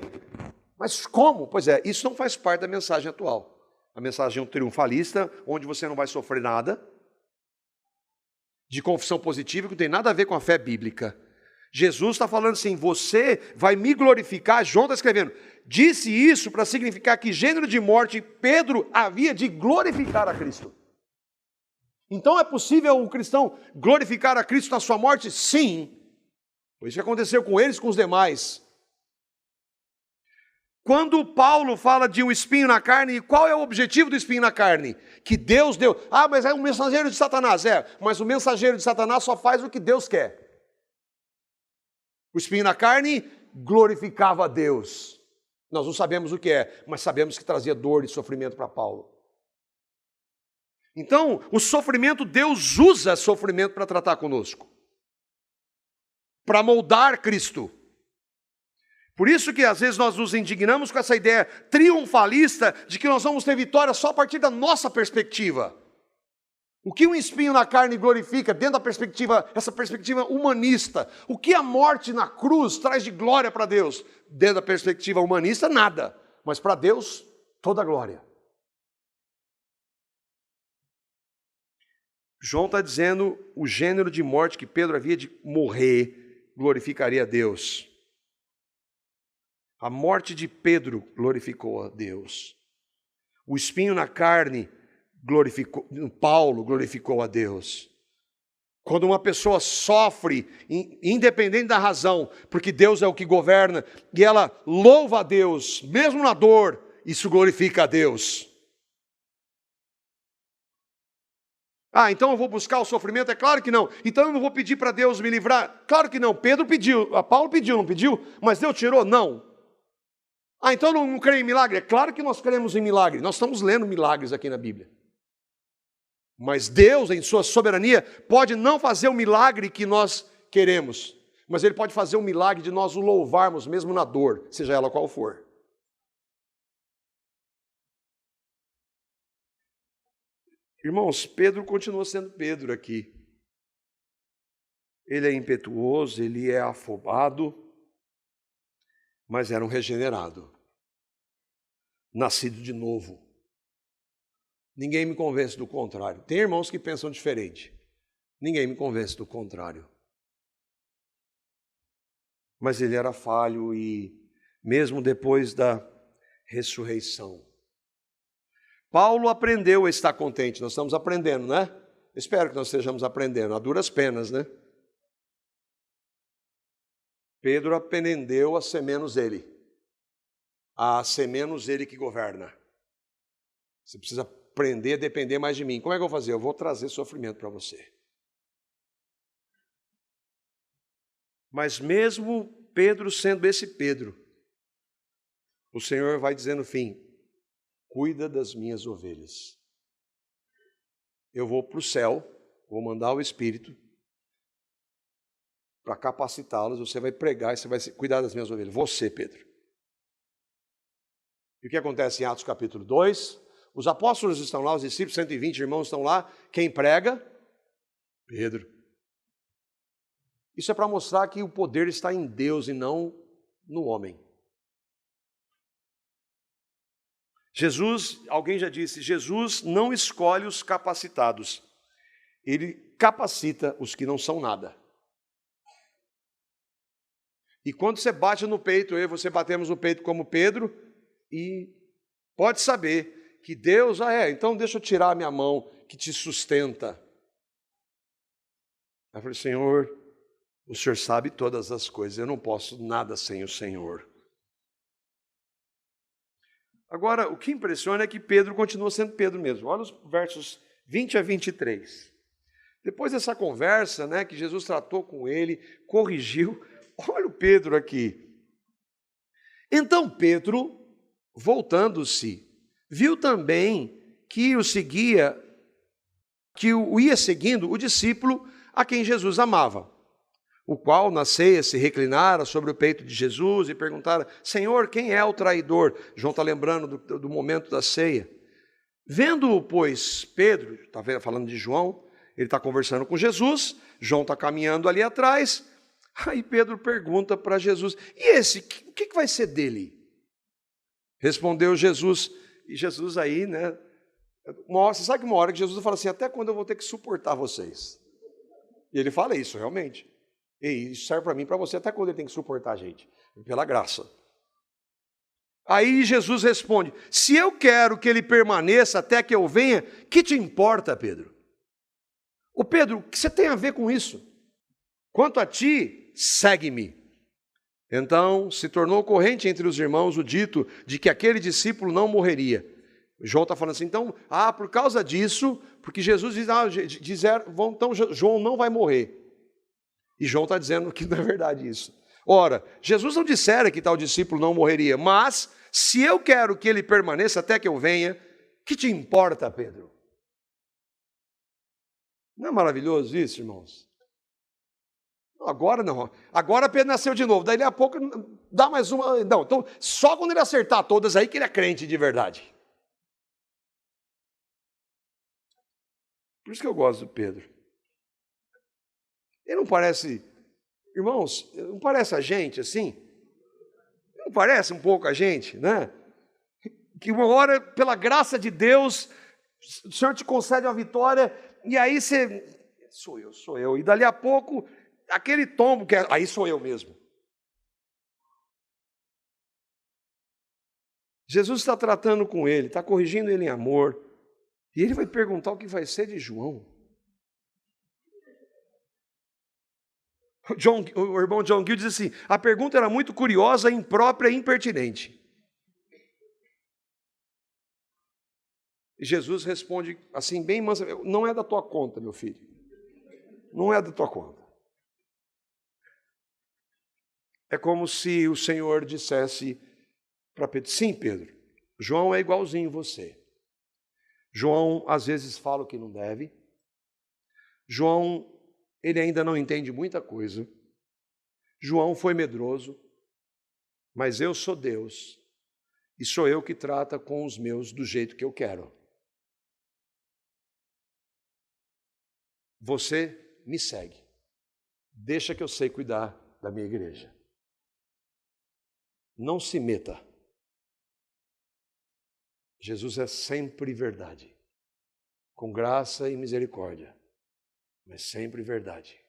Mas como? Pois é, isso não faz parte da mensagem atual. A mensagem é um triunfalista, onde você não vai sofrer nada, de confissão positiva, que não tem nada a ver com a fé bíblica. Jesus está falando assim, você vai me glorificar. João está escrevendo, disse isso para significar que gênero de morte Pedro havia de glorificar a Cristo. Então é possível um cristão glorificar a Cristo na sua morte? Sim. Foi isso que aconteceu com eles e com os demais. Quando Paulo fala de um espinho na carne, qual é o objetivo do espinho na carne? Que Deus deu. Ah, mas é um mensageiro de Satanás. Mas o mensageiro de Satanás só faz o que Deus quer. O espinho na carne glorificava a Deus. Nós não sabemos o que é, mas sabemos que trazia dor e sofrimento para Paulo. Então, o sofrimento, Deus usa sofrimento para tratar conosco. Para moldar Cristo. Por isso que às vezes nós nos indignamos com essa ideia triunfalista de que nós vamos ter vitória só a partir da nossa perspectiva. O que um espinho na carne glorifica dentro da perspectiva, essa perspectiva humanista? O que a morte na cruz traz de glória para Deus? Dentro da perspectiva humanista, nada. Mas para Deus, toda a glória. João está dizendo o gênero de morte que Pedro havia de morrer glorificaria a Deus. A morte de Pedro glorificou a Deus. O espinho na carne Paulo glorificou a Deus. Quando uma pessoa sofre, independente da razão, porque Deus é o que governa, e ela louva a Deus, mesmo na dor, isso glorifica a Deus. Ah, então eu vou buscar o sofrimento? É claro que não. Então eu não vou pedir para Deus me livrar? Claro que não. Pedro pediu, Paulo pediu, não pediu? Mas Deus tirou? Não. Ah, então eu não creio em milagre? É claro que nós cremos em milagre. Nós estamos lendo milagres aqui na Bíblia. Mas Deus, em sua soberania, pode não fazer o milagre que nós queremos, mas Ele pode fazer o milagre de nós o louvarmos mesmo na dor, seja ela qual for. Irmãos, Pedro continua sendo Pedro aqui. ele é impetuoso, ele é afobado, mas era um regenerado, nascido de novo. Ninguém me convence do contrário. Tem irmãos que pensam diferente. Ninguém me convence do contrário. Mas ele era falho e, mesmo depois da ressurreição, Paulo aprendeu a estar contente. Nós estamos aprendendo, né? Espero que nós estejamos aprendendo, a duras penas, né? Pedro aprendeu a ser menos ele. A ser menos ele que governa. Você precisa aprender a depender mais de mim. Como é que eu vou fazer? Eu vou trazer sofrimento para você. Mas mesmo Pedro sendo esse Pedro, o Senhor vai dizer no fim: cuida das minhas ovelhas. Eu vou para o céu, vou mandar o Espírito para capacitá-los, você vai pregar e você vai cuidar das minhas ovelhas. Você, Pedro. E o que acontece em Atos capítulo 2? Os apóstolos estão lá, os discípulos, 120 irmãos estão lá. Quem prega? Pedro. Isso é para mostrar que o poder está em Deus e não no homem. Jesus, alguém já disse, Jesus não escolhe os capacitados. Ele capacita os que não são nada. E quando você bate no peito, eu e você batemos no peito como Pedro, e pode saber que Deus, então deixa eu tirar a minha mão que te sustenta. Eu falei, Senhor, o Senhor sabe todas as coisas, eu não posso nada sem o Senhor. Agora, o que impressiona é que Pedro continua sendo Pedro mesmo. Olha os versos 20 a 23. Depois dessa conversa, né, que Jesus tratou com ele, corrigiu, olha o Pedro aqui. Então Pedro, voltando-se, viu também que o seguia, que o ia seguindo o discípulo a quem Jesus amava, o qual na ceia se reclinara sobre o peito de Jesus e perguntara, Senhor, quem é o traidor? João está lembrando do momento da ceia. Vendo, pois, Pedro, está falando de João, ele está conversando com Jesus, João está caminhando ali atrás, aí Pedro pergunta para Jesus, e esse, o que vai ser dele? Respondeu Jesus, e Jesus aí, né, você sabe que uma hora que Jesus fala assim, até quando eu vou ter que suportar vocês? E ele fala isso, realmente. E isso serve para mim e para você, até quando ele tem que suportar a gente, pela graça. Aí Jesus responde, se eu quero que ele permaneça até que eu venha, que te importa, Pedro? Ô Pedro, o que você tem a ver com isso? Quanto a ti, segue-me. Então se tornou corrente entre os irmãos o dito de que aquele discípulo não morreria. João está falando assim, então, por causa disso, porque Jesus diz, então João não vai morrer. E João está dizendo que não é verdade isso. Ora, Jesus não dissera que tal discípulo não morreria, mas se eu quero que ele permaneça até que eu venha, que te importa, Pedro? Não é maravilhoso isso, irmãos? Agora não. Agora Pedro nasceu de novo. Daí a pouco dá mais uma. Não, então só quando ele acertar todas aí que ele é crente de verdade. Por isso que eu gosto do Pedro. Ele não parece, irmãos, não parece a gente assim? Não parece um pouco a gente, né? Que uma hora, pela graça de Deus, o Senhor te concede uma vitória, e aí você, sou eu. E dali a pouco, aquele tombo, aí sou eu mesmo. Jesus está tratando com ele, está corrigindo ele em amor, e ele vai perguntar o que vai ser de João. O irmão John Gill diz assim, a pergunta era muito curiosa, imprópria e impertinente. E Jesus responde assim, bem mansa, não é da tua conta, meu filho. Não é da tua conta. É como se o Senhor dissesse para Pedro, sim, Pedro, João é igualzinho você. João às vezes fala o que não deve. João, ele ainda não entende muita coisa. João foi medroso, mas eu sou Deus e sou eu que trata com os meus do jeito que eu quero. Você me segue. Deixa que eu sei cuidar da minha igreja. Não se meta. Jesus é sempre verdade, com graça e misericórdia, mas sempre verdade.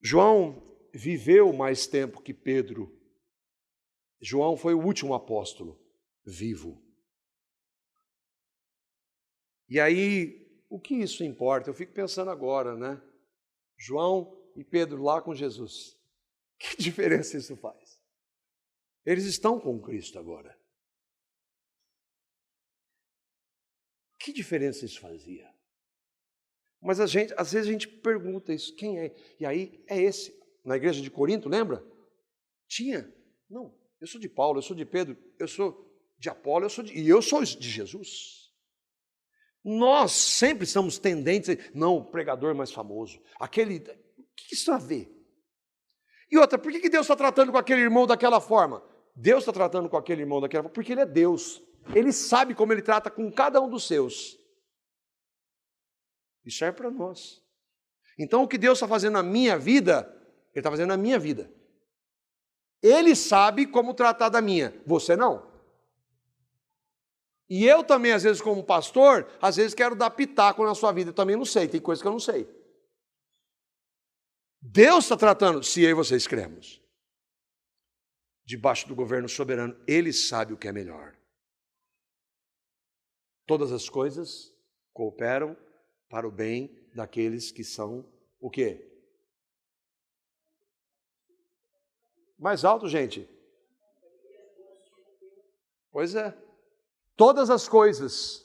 João viveu mais tempo que Pedro. João foi o último apóstolo vivo. E aí, o que isso importa? Eu fico pensando agora, né? João e Pedro lá com Jesus. Que diferença isso faz? Eles estão com Cristo agora. Que diferença isso fazia? Mas às vezes a gente pergunta isso, quem é? E aí é esse. Na igreja de Corinto, lembra? Tinha. Não, eu sou de Paulo, eu sou de Pedro, eu sou de Apolo, e eu sou de Jesus. Nós sempre estamos tendentes a dizer, não, o pregador mais famoso, aquele... O que isso tem a ver? E outra, por que Deus está tratando com aquele irmão daquela forma? Deus está tratando com aquele irmão daquela forma porque Ele é Deus. Ele sabe como Ele trata com cada um dos seus. Isso serve para nós. Então, o que Deus está fazendo na minha vida, Ele está fazendo na minha vida. Ele sabe como tratar da minha, você não. E eu também, às vezes, como pastor, às vezes quero dar pitaco na sua vida. Eu também não sei, tem coisa que eu não sei. Deus está tratando, se eu e vocês cremos, debaixo do governo soberano, Ele sabe o que é melhor. Todas as coisas cooperam para o bem daqueles que são o quê? Mais alto, gente. Pois é. Todas as coisas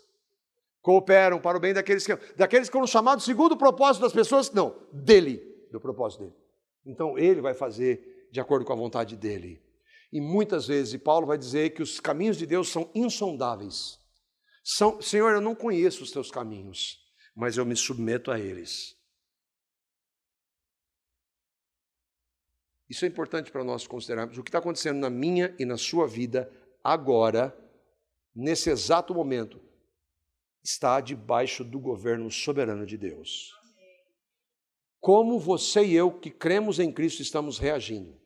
cooperam para o bem daqueles que foram chamados segundo o propósito das pessoas, não, dele, do propósito dele. Então, ele vai fazer de acordo com a vontade dele. E muitas vezes, e Paulo vai dizer que os caminhos de Deus são insondáveis. Senhor, eu não conheço os teus caminhos, mas eu me submeto a eles. Isso é importante para nós considerarmos. O que está acontecendo na minha e na sua vida agora, nesse exato momento, está debaixo do governo soberano de Deus. Como você e eu, que cremos em Cristo, estamos reagindo?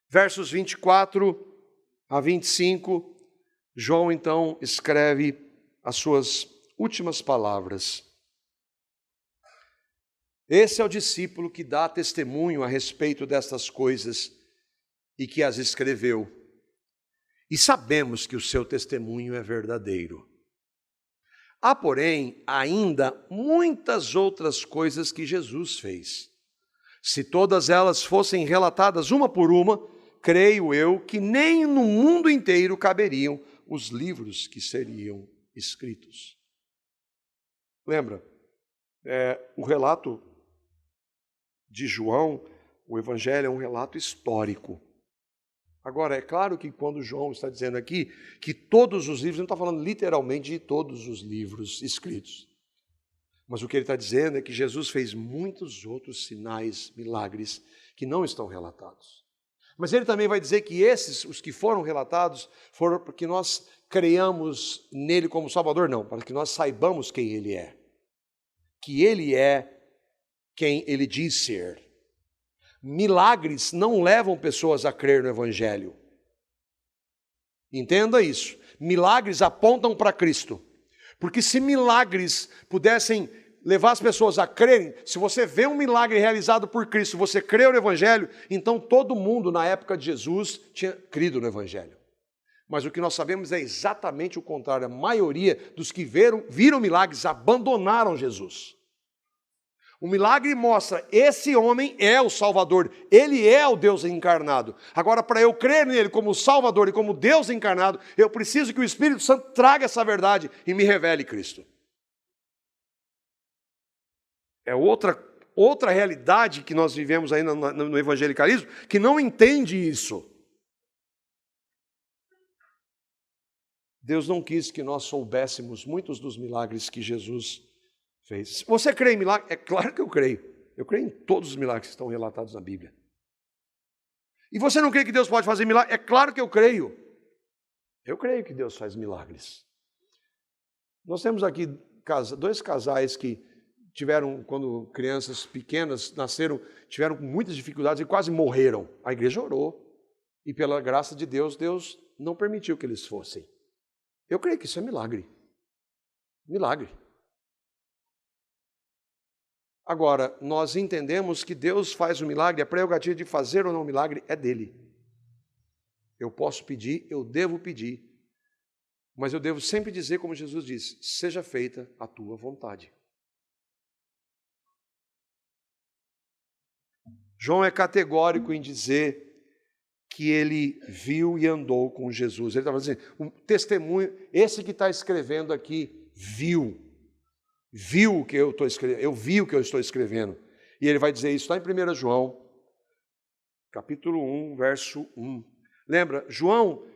Versos 24 a 25, João então escreve as suas últimas palavras. Esse é o discípulo que dá testemunho a respeito destas coisas e que as escreveu. E sabemos que o seu testemunho é verdadeiro. Há, porém, ainda muitas outras coisas que Jesus fez. Se todas elas fossem relatadas uma por uma, creio eu que nem no mundo inteiro caberiam os livros que seriam escritos. Lembra? O relato de João, o Evangelho é um relato histórico. Agora, é claro que quando João está dizendo aqui que todos os livros, não está falando literalmente de todos os livros escritos. Mas o que ele está dizendo é que Jesus fez muitos outros sinais, milagres, que não estão relatados. Mas ele também vai dizer que esses, os que foram relatados, foram porque nós creiamos nele como Salvador, não, para que nós saibamos quem ele é. Que ele é quem ele diz ser. Milagres não levam pessoas a crer no Evangelho. Entenda isso. Milagres apontam para Cristo. Porque se milagres pudessem levar as pessoas a crerem, se você vê um milagre realizado por Cristo, você crê no Evangelho, então todo mundo na época de Jesus tinha crido no Evangelho. Mas o que nós sabemos é exatamente o contrário. A maioria dos que viram milagres abandonaram Jesus. O milagre mostra, esse homem é o Salvador, ele é o Deus encarnado. Agora, para eu crer nele como Salvador e como Deus encarnado, eu preciso que o Espírito Santo traga essa verdade e me revele Cristo. É outra realidade que nós vivemos aí no evangelicalismo, que não entende isso. Deus não quis que nós soubéssemos muitos dos milagres que Jesus fez. Você crê em milagre? É claro que eu creio. Eu creio em todos os milagres que estão relatados na Bíblia. E você não crê que Deus pode fazer milagre? É claro que eu creio. Eu creio que Deus faz milagres. Nós temos aqui dois casais que tiveram, quando crianças pequenas nasceram, tiveram muitas dificuldades e quase morreram. A igreja orou. E pela graça de Deus, Deus não permitiu que eles fossem. Eu creio que isso é milagre. Milagre. Agora, nós entendemos que Deus faz o milagre, a prerrogativa de fazer ou não o milagre é dele. Eu posso pedir, eu devo pedir, mas eu devo sempre dizer, como Jesus disse, seja feita a tua vontade. João é categórico em dizer que ele viu e andou com Jesus. Ele estava dizendo, um testemunho, esse que está escrevendo aqui, viu o que eu estou escrevendo, eu vi o que eu estou escrevendo. E ele vai dizer isso lá em 1 João, capítulo 1, verso 1. Lembra, João,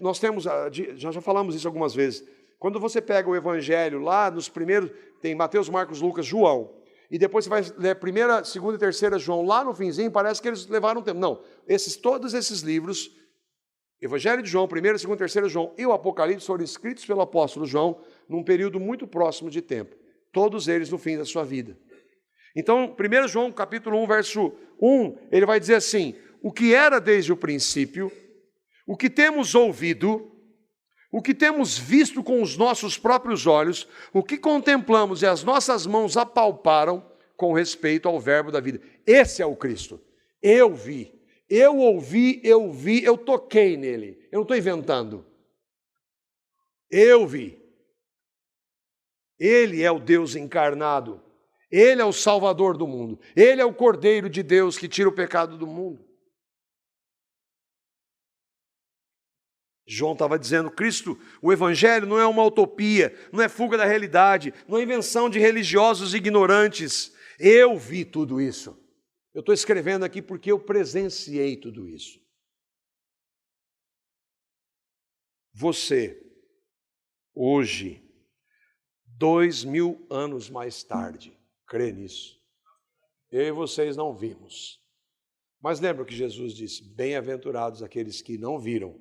nós temos, já falamos isso algumas vezes, quando você pega o Evangelho lá nos primeiros, tem Mateus, Marcos, Lucas, João, e depois você vai ler 1ª, 2ª e 3ª João, lá no finzinho, parece que eles levaram tempo. Não, todos esses livros, Evangelho de João, 1ª, 2ª e 3ª João e o Apocalipse foram escritos pelo apóstolo João num período muito próximo de tempo. Todos eles no fim da sua vida. Então, 1 João, capítulo 1, verso 1, ele vai dizer assim, o que era desde o princípio, o que temos ouvido, o que temos visto com os nossos próprios olhos, o que contemplamos e as nossas mãos apalparam com respeito ao verbo da vida. Esse é o Cristo. Eu vi, eu ouvi, eu toquei nele. Eu não estou inventando. Eu vi. Ele é o Deus encarnado. Ele é o Salvador do mundo. Ele é o Cordeiro de Deus que tira o pecado do mundo. João estava dizendo, Cristo, o Evangelho não é uma utopia, não é fuga da realidade, não é invenção de religiosos ignorantes. Eu vi tudo isso. Eu estou escrevendo aqui porque eu presenciei tudo isso. Você, hoje, 2000 anos mais tarde, crê nisso. Eu e vocês não vimos. Mas lembra que Jesus disse, bem-aventurados aqueles que não viram,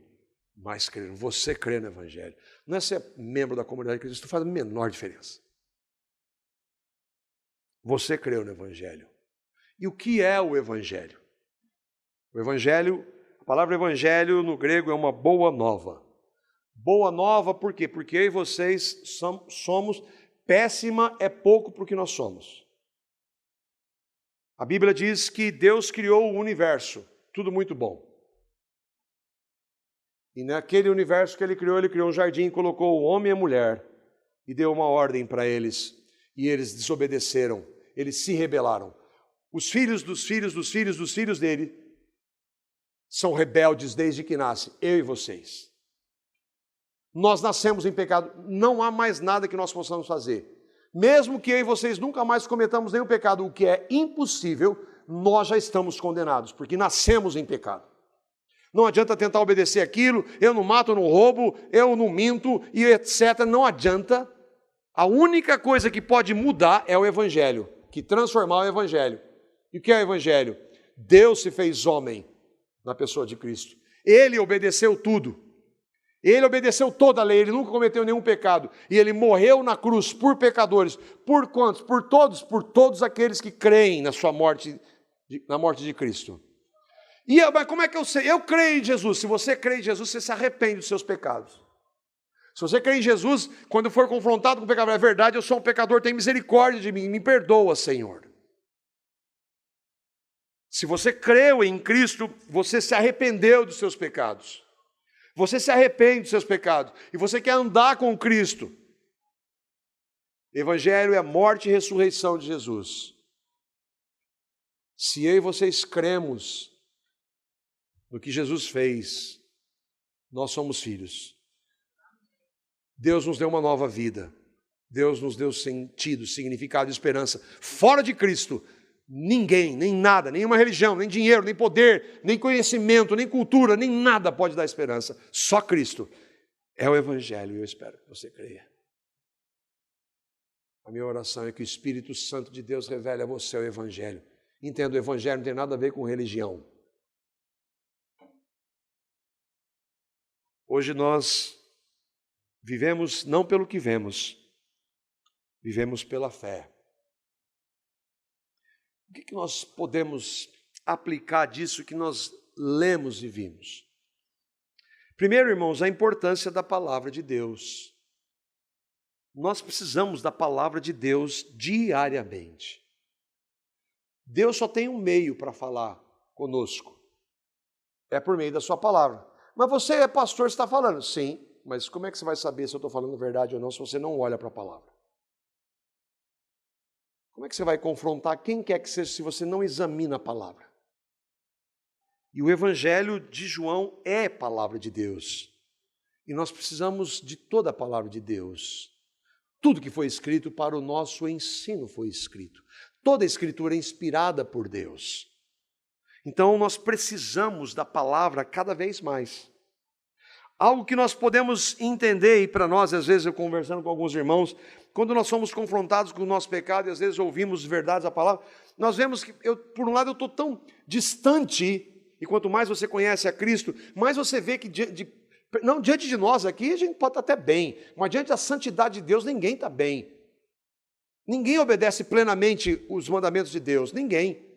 mas creram. Você crê no Evangelho. Não é ser membro da comunidade de Cristo, isso faz a menor diferença. Você creu no Evangelho. E o que é o Evangelho? O Evangelho, a palavra Evangelho no grego é uma boa nova. Boa nova por quê? Porque eu e vocês somos, péssima é pouco para o que nós somos. A Bíblia diz que Deus criou o universo, tudo muito bom. E naquele universo que ele criou um jardim, colocou o homem e a mulher e deu uma ordem para eles. E eles desobedeceram, eles se rebelaram. Os filhos dos filhos dos filhos dos filhos dele são rebeldes desde que nascem, eu e vocês. Nós nascemos em pecado, não há mais nada que nós possamos fazer. Mesmo que eu e vocês nunca mais cometamos nenhum pecado, o que é impossível, nós já estamos condenados, porque nascemos em pecado. Não adianta tentar obedecer aquilo, eu não mato, eu não roubo, eu não minto, e etc. Não adianta. A única coisa que pode mudar é o Evangelho, que transformar o Evangelho. E o que é o Evangelho? Deus se fez homem na pessoa de Cristo. Ele obedeceu tudo. Ele obedeceu toda a lei, ele nunca cometeu nenhum pecado. E ele morreu na cruz por pecadores. Por quantos? Por todos aqueles que creem na sua morte, na morte de Cristo. Mas como é que eu sei? Eu creio em Jesus. Se você crê em Jesus, você se arrepende dos seus pecados. Se você crê em Jesus, quando for confrontado com o pecado, é verdade, eu sou um pecador, tem misericórdia de mim, me perdoa, Senhor. Se você creu em Cristo, você se arrependeu dos seus pecados. Você se arrepende dos seus pecados e você quer andar com Cristo. Evangelho é a morte e ressurreição de Jesus. Se eu e vocês cremos no que Jesus fez, nós somos filhos. Deus nos deu uma nova vida. Deus nos deu sentido, significado e esperança. Fora de Cristo, ninguém, nem nada, nenhuma religião, nem dinheiro, nem poder, nem conhecimento, nem cultura, nem nada pode dar esperança. Só Cristo. É o Evangelho e eu espero que você creia. A minha oração é que o Espírito Santo de Deus revele a você o Evangelho. Entenda, o Evangelho não tem nada a ver com religião. Hoje nós vivemos não pelo que vemos, vivemos pela fé. O que nós podemos aplicar disso que nós lemos e vimos? Primeiro, irmãos, a importância da palavra de Deus. Nós precisamos da palavra de Deus diariamente. Deus só tem um meio para falar conosco. É por meio da sua palavra. Mas você é pastor, você está falando? Sim, mas como é que você vai saber se eu estou falando verdade ou não se você não olha para a palavra? Como é que você vai confrontar quem quer que seja se você não examina a palavra? E o Evangelho de João é palavra de Deus. E nós precisamos de toda a palavra de Deus. Tudo que foi escrito para o nosso ensino foi escrito. Toda a Escritura é inspirada por Deus. Então nós precisamos da palavra cada vez mais. Algo que nós podemos entender, e para nós, às vezes eu conversando com alguns irmãos, quando nós somos confrontados com o nosso pecado e às vezes ouvimos verdades da palavra, nós vemos que, por um lado, eu estou tão distante, e quanto mais você conhece a Cristo, mais você vê que diante de nós aqui a gente pode estar até bem, mas diante da santidade de Deus ninguém está bem. Ninguém obedece plenamente os mandamentos de Deus, ninguém.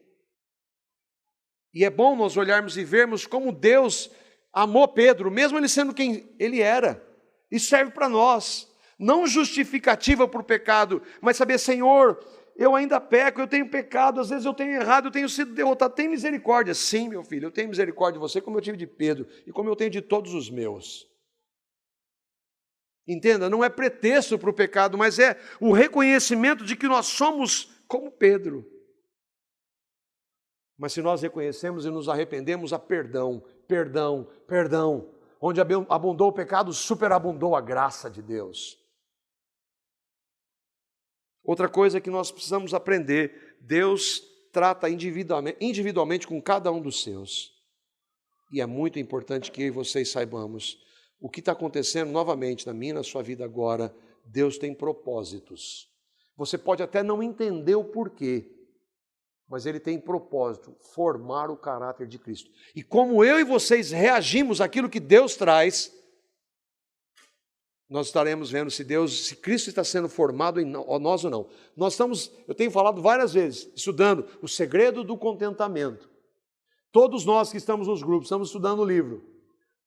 E é bom nós olharmos e vermos como Deus amou Pedro, mesmo ele sendo quem ele era. Isso serve para nós. Não justificativa por pecado, mas saber, Senhor, eu ainda peco, eu tenho pecado, às vezes eu tenho errado, eu tenho sido derrotado. Tem misericórdia. Sim, meu filho, eu tenho misericórdia de você como eu tive de Pedro e como eu tenho de todos os meus. Entenda, não é pretexto para o pecado, mas é o reconhecimento de que nós somos como Pedro. Mas se nós reconhecemos e nos arrependemos, há perdão, perdão, perdão. Onde abundou o pecado, superabundou a graça de Deus. Outra coisa que nós precisamos aprender, Deus trata individualmente com cada um dos seus. E é muito importante que eu e vocês saibamos o que está acontecendo novamente na minha e na sua vida agora. Deus tem propósitos. Você pode até não entender o porquê, mas Ele tem propósito, formar o caráter de Cristo. E como eu e vocês reagimos àquilo que Deus traz, nós estaremos vendo se Cristo está sendo formado em nós ou não. Eu tenho falado várias vezes, estudando o segredo do contentamento. Todos nós que estamos nos grupos, estamos estudando o livro.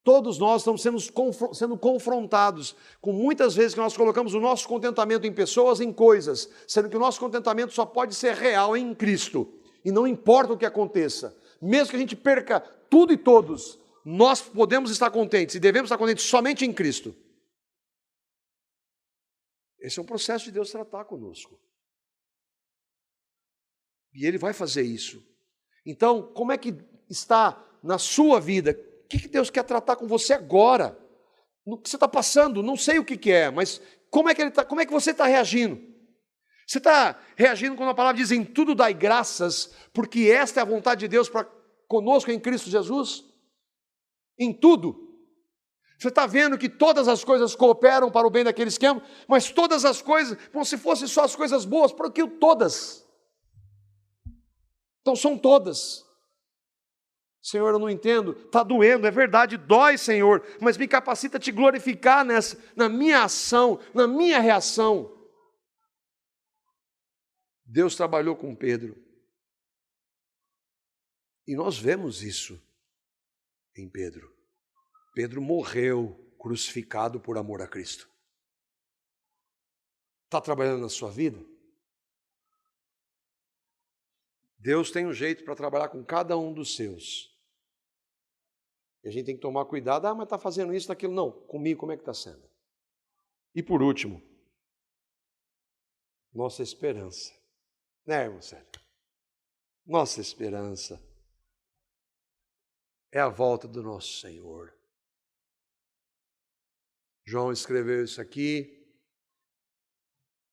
Todos nós estamos sendo confrontados com muitas vezes que nós colocamos o nosso contentamento em pessoas, em coisas, sendo que o nosso contentamento só pode ser real em Cristo. E não importa o que aconteça, mesmo que a gente perca tudo e todos, nós podemos estar contentes e devemos estar contentes somente em Cristo. Esse é um processo de Deus tratar conosco. E Ele vai fazer isso. Então, como é que está na sua vida? O que Deus quer tratar com você agora? No que você está passando? Não sei o que é, mas como é que você está reagindo? Você está reagindo quando a palavra diz: em tudo dai graças, porque esta é a vontade de Deus para conosco em Cristo Jesus? Em tudo. Você está vendo que todas as coisas cooperam para o bem daqueles que amam, mas todas as coisas, como se fossem só as coisas boas, por que todas? Então são todas. Senhor, eu não entendo, está doendo, é verdade, dói, Senhor, mas me capacita a te glorificar na minha ação, na minha reação. Deus trabalhou com Pedro. E nós vemos isso em Pedro. Pedro morreu crucificado por amor a Cristo. Está trabalhando na sua vida? Deus tem um jeito para trabalhar com cada um dos seus. E a gente tem que tomar cuidado. Mas está fazendo isso, daquilo. Não, comigo como é que está sendo? E por último, nossa esperança. Né, irmão Sérgio? Nossa esperança é a volta do nosso Senhor. João escreveu isso aqui,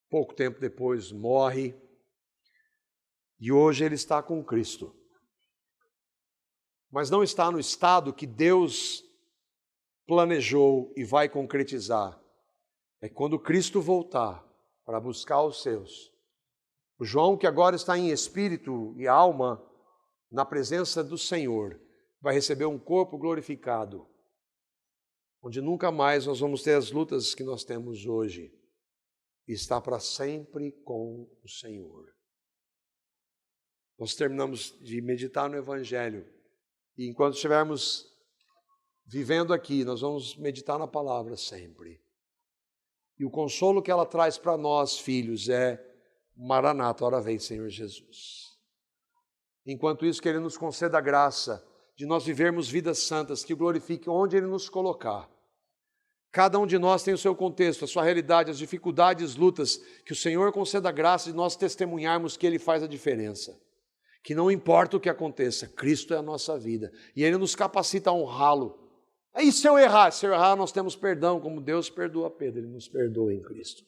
pouco tempo depois morre, e hoje ele está com Cristo. Mas não está no estado que Deus planejou e vai concretizar. É quando Cristo voltar para buscar os seus. O João, que agora está em espírito e alma, na presença do Senhor, vai receber um corpo glorificado, onde nunca mais nós vamos ter as lutas que nós temos hoje. e está para sempre com o Senhor. Nós terminamos de meditar no Evangelho e enquanto estivermos vivendo aqui, nós vamos meditar na palavra sempre. E o consolo que ela traz para nós, filhos, é Maranata, ora vem, Senhor Jesus. Enquanto isso, que Ele nos conceda a graça de nós vivermos vidas santas, que glorifiquem onde Ele nos colocar. Cada um de nós tem o seu contexto, a sua realidade, as dificuldades, lutas, que o Senhor conceda a graça de nós testemunharmos que Ele faz a diferença. Que não importa o que aconteça, Cristo é a nossa vida. E Ele nos capacita a honrá-lo. E se eu errar, nós temos perdão, como Deus perdoa Pedro, Ele nos perdoa em Cristo.